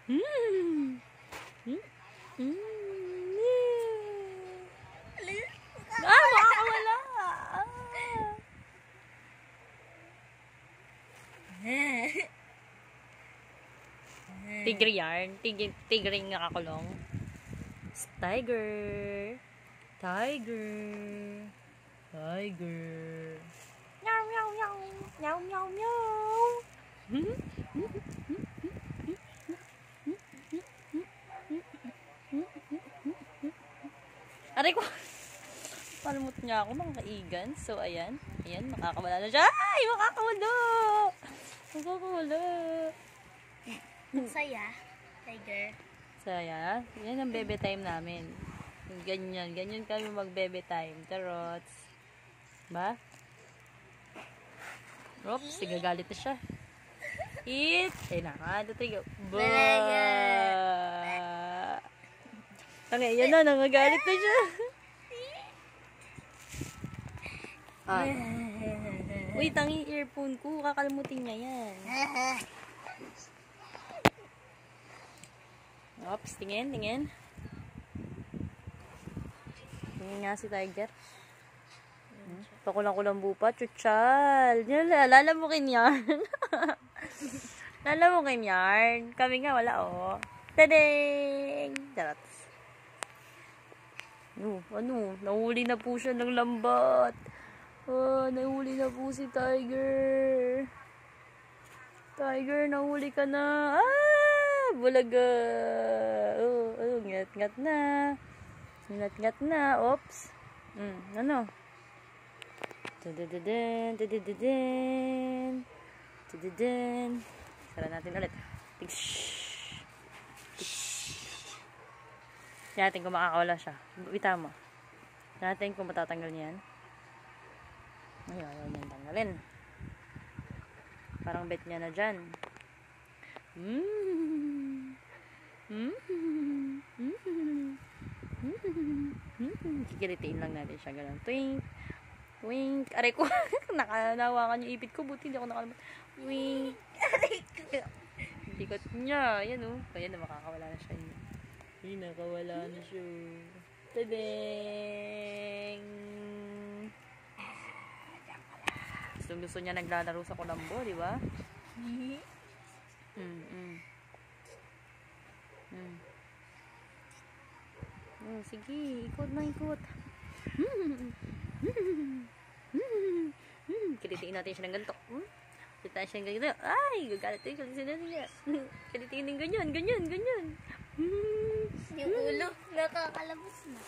Mm. Mm. Mm. Ah, makakawala. Tigre yarn. Tigre yung nakakulong. Tiger. Tiger. Tiger. Meow, meow, meow. Meow, meow, meow. Aray ko. Palimot niya ako mga kaigan. So, ayan. Ayan, makakawala na siya. Ay, makakawala. Makakawala. Saya, tiger. Saya. Yan ang bebe time namin. Ganyan. Ganyan kami mag-bebe time. Tarots. Ba? Oops, sigagalit na siya. Eat. Ay, nakadatigo. Ba? Okay, yan na. Nangagalit na siya. Ay. Uy, tangi earphone ko. Kakalimutin niya yan. Oops, tingin, tingin. Tingin nga si Tiger. Pakulang-kulang bupa. Chuchal. Lalamukin yarn. Lalamukin yarn. Kami nga wala, oh. Tadeng! Charot. Ano? Nahuli na po siya ng lambat. Oh, nahuli na po si Tiger. Tiger, nahuli ka na. Ah! Bulaga. Oh, ngat-ngat na. Ngat-ngat na. Oops. Ano? Tudududun. Tudududun. Tududun. Sara natin ulit. Tish. Natin kung makakawala siya. Bita mo. Natin kung matatanggal niyan. Ay, ayaw niyang tanggalin. Parang bet niya na dyan. Kikiritiin lang natin siya. Ganun. Twink. Twink. Aray ko. Nakanawakan yung ipit ko. Buti hindi ako nakalamat. Twink. Aray ko. Likot niya. Ayan o. Ayan na, makakawala na siya. Ay, nakawala na siya. Tadeng! Gusto niya naglalaro sa kulambo, di ba? Sige, ikot na ikot. Kilitiin natin siya ng ganito. Kilitiin siya ng ganito. Ay, gagalit tayo. Kilitiin din ganyan. Yung ulo, nakakalabas na.